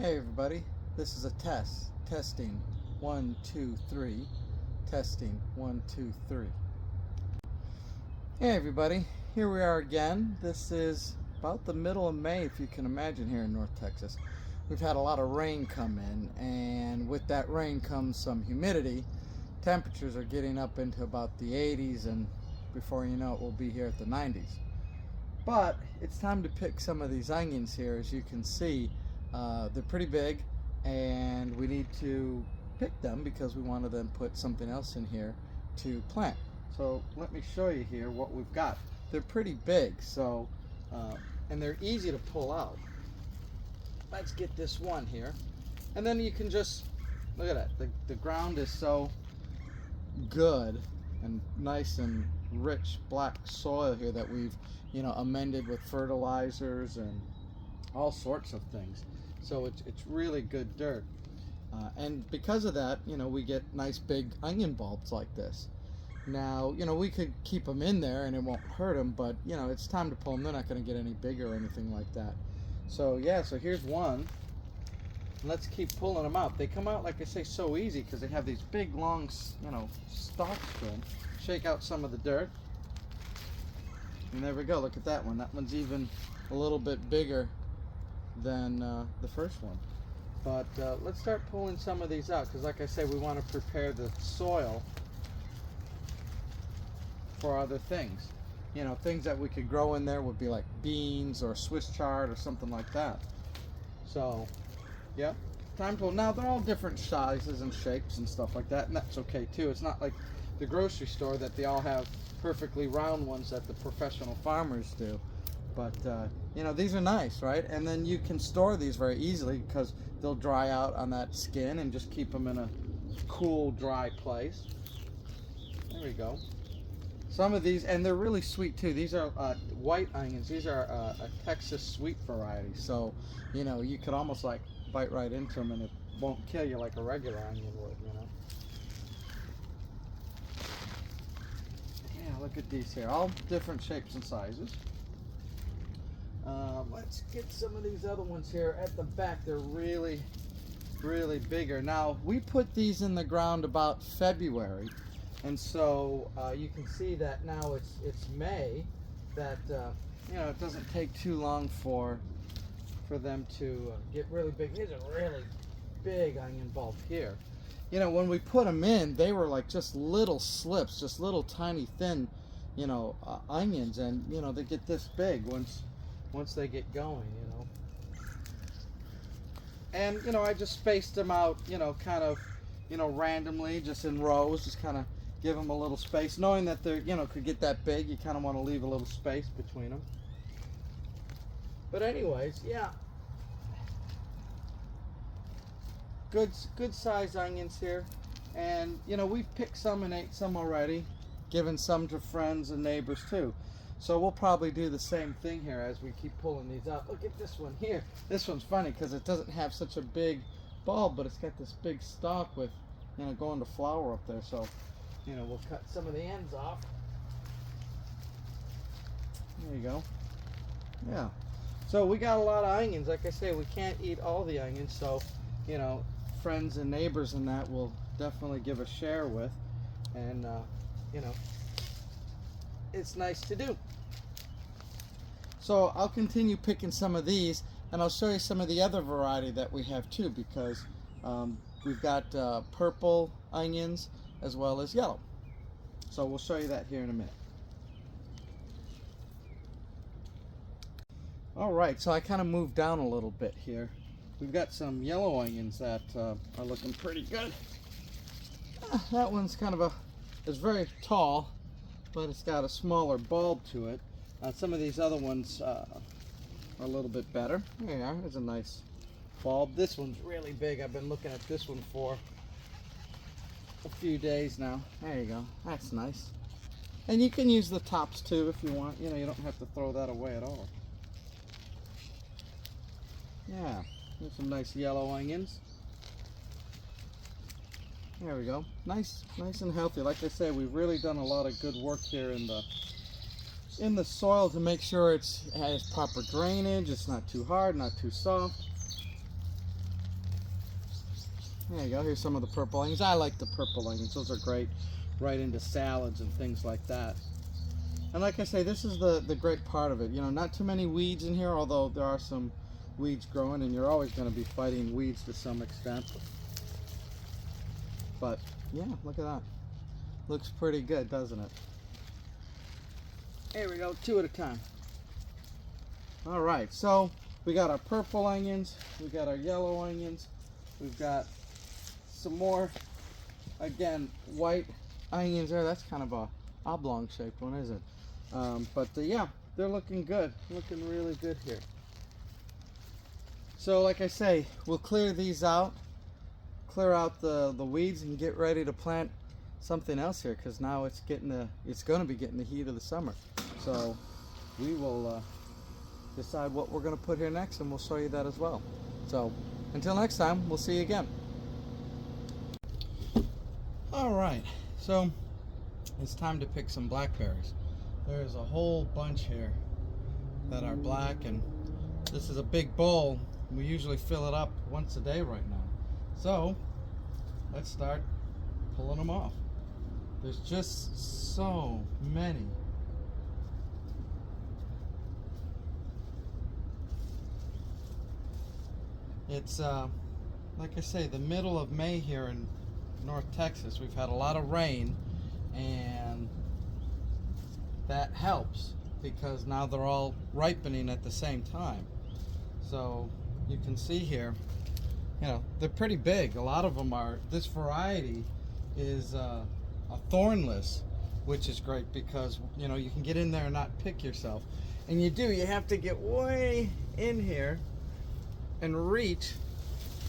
Hey everybody, this is a test. Testing 1, 2, 3. Testing 1, 2, 3. Hey everybody, here we are again. This is about the middle of May, if you can imagine, here in North Texas. We've had a lot of rain come in, and with that rain comes some humidity. Temperatures are getting up into about the 80s, and before you know it, we'll be here at the 90s. But it's time to pick some of these onions here. As you can see, they're pretty big, and we need to pick them because we want to then put something else in here to plant. So let me show you here what we've got. They're pretty big, so and they're easy to pull out. Let's get this one here, and then you can just look at that. The ground is so good and nice and rich black soil here that we've amended with fertilizers and all sorts of things. So it's really good dirt, and because of that, we get nice big onion bulbs like this. Now, we could keep them in there and it won't hurt them, but it's time to pull them. They're not going to get any bigger or anything like that. So yeah, so here's one. Let's keep pulling them out. They come out, like I say, so easy because they have these big long stalks to them. Shake out some of the dirt, and there we go. Look at that one. That one's even a little bit bigger than the first one. But let's start pulling some of these out, because like I say, we want to prepare the soil for other things. Things that we could grow in there would be like beans or Swiss chard or something like that. So yep, time to pull. Now they're all different sizes and shapes and stuff like that, and that's okay too. It's not like the grocery store that they all have perfectly round ones that the professional farmers do. But these are nice, right? And then you can store these very easily because they'll dry out on that skin, and just keep them in a cool, dry place. There we go. Some of these, and they're really sweet too. These are white onions. These are a Texas sweet variety. So, you could almost like bite right into them and it won't kill you like a regular onion would, Yeah, look at these here. All different shapes and sizes. Let's get some of these other ones here at the back. They're really, really bigger. Now, we put these in the ground about February. And so you can see that now it's May, that it doesn't take too long for them to get really big. Here's a really big onion bulb here. When we put them in, they were like just little slips, just little tiny thin, onions, and they get this big once they get going, And I just spaced them out, kind of, randomly, just in rows, just kind of give them a little space, knowing that they're, could get that big. You kind of want to leave a little space between them. But anyways, yeah. Good size onions here. And, we've picked some and ate some already, given some to friends and neighbors too. So we'll probably do the same thing here as we keep pulling these out. Look at this one here. This one's funny because it doesn't have such a big bulb, but it's got this big stalk with, going to flower up there. So, we'll cut some of the ends off. There you go. Yeah. So we got a lot of onions. Like I say, we can't eat all the onions. So, friends and neighbors and that will definitely give a share with. And, it's nice to do. So I'll continue picking some of these, and I'll show you some of the other variety that we have too, because we've got purple onions as well as yellow. So we'll show you that here in a minute. All right, so I kind of moved down a little bit here. We've got some yellow onions that are looking pretty good. That one's kind of it's very tall, but it's got a smaller bulb to it. Some of these other ones are a little bit better. There you are. There's a nice bulb. This one's really big. I've been looking at this one for a few days now. There you go. That's nice. And you can use the tops too if you want. You don't have to throw that away at all. Yeah. There's some nice yellow onions. There we go. Nice and healthy. Like I say, we've really done a lot of good work here in the soil to make sure it has proper drainage. It's not too hard, not too soft. There you go. Here's some of the purple onions. I like the purple onions. Those are great right into salads and things like that. And like I say, this is the great part of it. You know, not too many weeds in here, although there are some weeds growing, and you're always going to be fighting weeds to some extent. But yeah, look at that. Looks pretty good, doesn't it? Here we go, 2 at a time. All right, so we got our purple onions, we got our yellow onions, we've got some more, again, white onions there. That's kind of a oblong shaped one, isn't it? Yeah, they're looking good, looking really good here. So like I say, we'll clear these out, clear out the weeds, and get ready to plant something else here, because now it's going to be getting the heat of the summer. So we will decide what we're going to put here next, and we'll show you that as well. So until next time, we'll see you again. All right, so it's time to pick some blackberries. There's a whole bunch here that are black, and this is a big bowl. We usually fill it up once a day right now. So let's start pulling them off. There's just so many. It's like I say, the middle of May here in North Texas. We've had a lot of rain, and that helps because now they're all ripening at the same time. So you can see here, you know, they're pretty big. A lot of them are. This variety is a thornless, which is great because, you know, you can get in there and not pick yourself. And you have to get way in here and reach,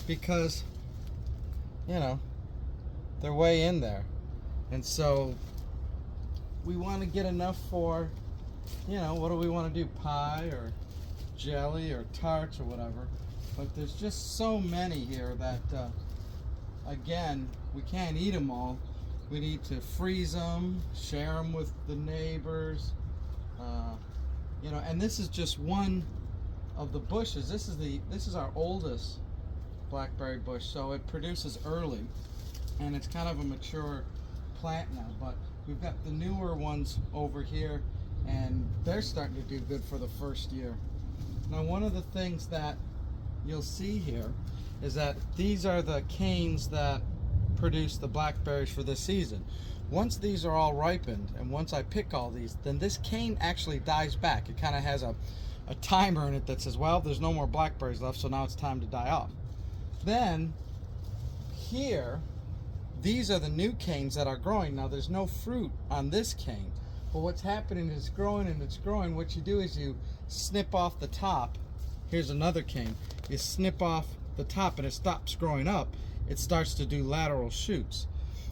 because, you know, they're way in there. And so we want to get enough for, you know, what do we want to do? Pie or jelly or tarts or whatever. But there's just so many here that, again, we can't eat them all. We need to freeze them, share them with the neighbors, you know. And this is just one of the bushes. This is our oldest blackberry bush, so it produces early, and it's kind of a mature plant now. But we've got the newer ones over here, and they're starting to do good for the first year. Now, one of the things that you'll see here is that these are the canes that produce the blackberries for this season. Once these are all ripened, and once I pick all these, then this cane actually dies back. It kind of has a timer in it that says, well, there's no more blackberries left, so now it's time to die off. Then here, these are the new canes that are growing. Now there's no fruit on this cane, but what's happening is it's growing and it's growing. What you do is you snip off the top. Here's another cane. You snip off the top and it stops growing up. It starts to do lateral shoots.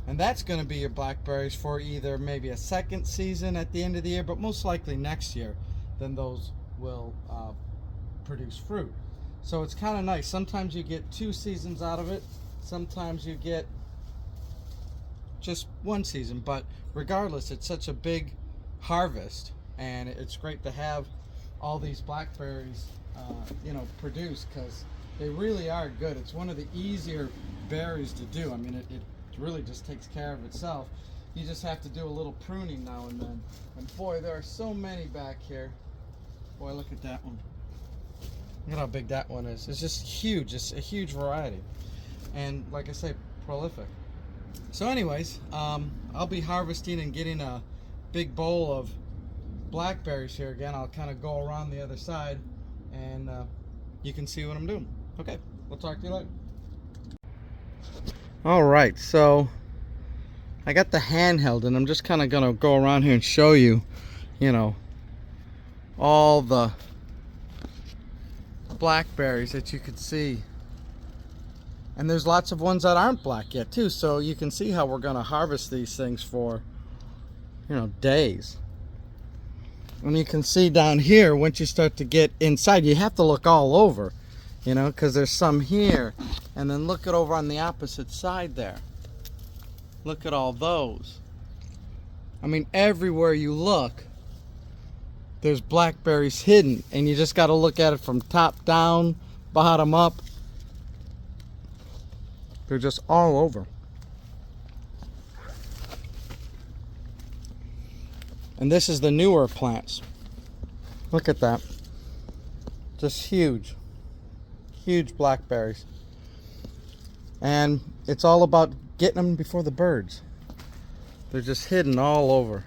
And that's going to be your blackberries for either maybe a second season at the end of the year, but most likely next year. Then those will produce fruit. So it's kind of nice. Sometimes you get 2 seasons out of it. Sometimes you get just 1 season. But regardless, it's such a big harvest, and it's great to have all these blackberries, you know, produced, because they really are good. It's one of the easier berries to do. I mean, it really just takes care of itself. You just have to do a little pruning now and then. And boy, there are so many back here. Boy, look at that one. Look at how big that one is. It's just huge. It's a huge variety. And like I say, prolific. So anyways, I'll be harvesting and getting a big bowl of blackberries here again. I'll kind of go around the other side, and you can see what I'm doing. Okay, we'll talk to you later. All right, so I got the handheld, and I'm just kind of gonna go around here and show you, you know, all the blackberries that you could see. And there's lots of ones that aren't black yet too, so you can see how we're gonna harvest these things for, you know, days. And you can see down here, once you start to get inside, you have to look all over, you know, because there's some here. And then look at over on the opposite side there. Look at all those. I mean, everywhere you look, there's blackberries hidden, and you just got to look at it from top down, bottom up. They're just all over. And this is the newer plants. Look at that. Just huge. Huge blackberries. And it's all about getting them before the birds. They're just hidden all over.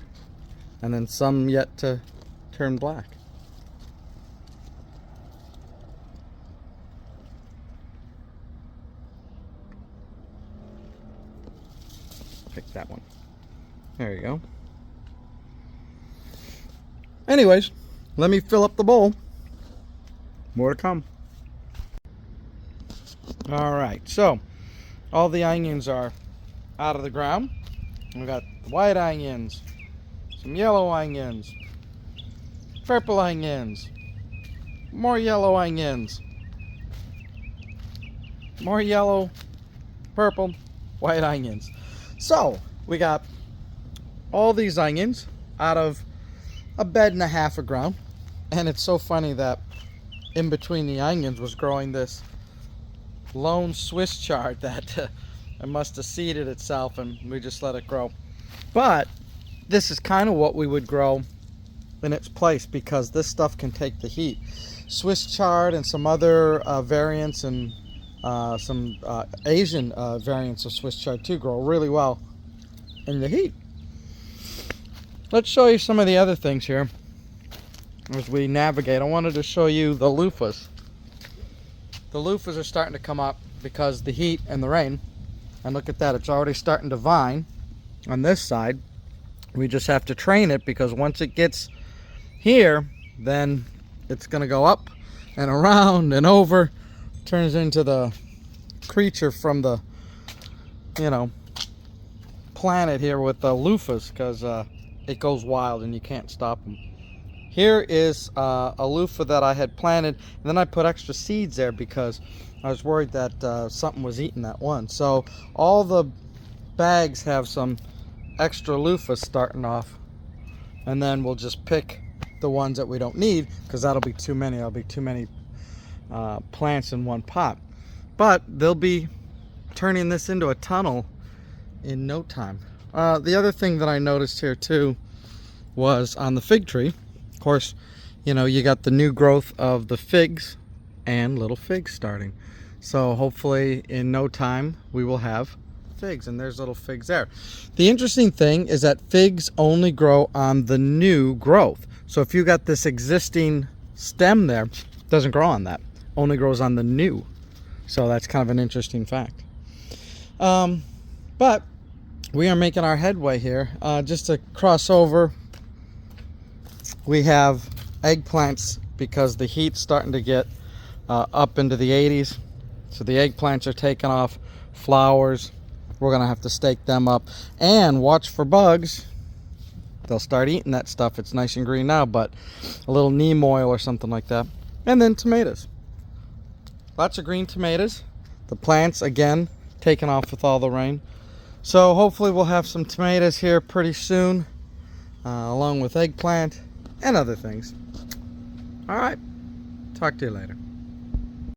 And then some yet to turn black. Pick that one. There you go. Anyways, let me fill up the bowl. More to come. Alright, so all the onions are out of the ground. We've got white onions, some yellow onions, purple onions, more yellow onions, more yellow, purple, white onions. So we got all these onions out of a bed and a half of ground, and it's so funny that in between the onions was growing this lone Swiss chard that it must have seeded itself, and we just let it grow. But this is kind of what we would grow in its place, because this stuff can take the heat. Swiss chard and some other variants, and some Asian variants of Swiss chard too, grow really well in the heat. Let's show you some of the other things here as we navigate. I wanted to show you the loofahs. The loofahs are starting to come up because the heat and the rain. And look at that, it's already starting to vine on this side. We just have to train it, because once it gets here, then it's going to go up and around and over. Turns into the creature from the, planet here with the loofahs, because it goes wild and you can't stop them. Here is a loofah that I had planted, and then I put extra seeds there because I was worried that something was eating that one. So all the bags have some extra loofahs starting off, and then we'll just pick the ones that we don't need, because that'll be too many. That'll be too many plants in one pot. But they'll be turning this into a tunnel in no time. The other thing that I noticed here too was on the fig tree. Of course, you got the new growth of the figs and little figs starting. So hopefully in no time we will have figs, and there's little figs there. The interesting thing is that figs only grow on the new growth. So if you got this existing stem there, it doesn't grow on that. Only grows on the new. So that's kind of an interesting fact. But we are making our headway here. Just to cross over, we have eggplants, because the heat's starting to get up into the 80s. So the eggplants are taking off. Flowers, we're going to have to stake them up. And watch for bugs. They'll start eating that stuff. It's nice and green now, but a little neem oil or something like that. And then tomatoes. Lots of green tomatoes. The plants, again, taking off with all the rain. So hopefully we'll have some tomatoes here pretty soon, along with eggplant and other things. All right, talk to you later.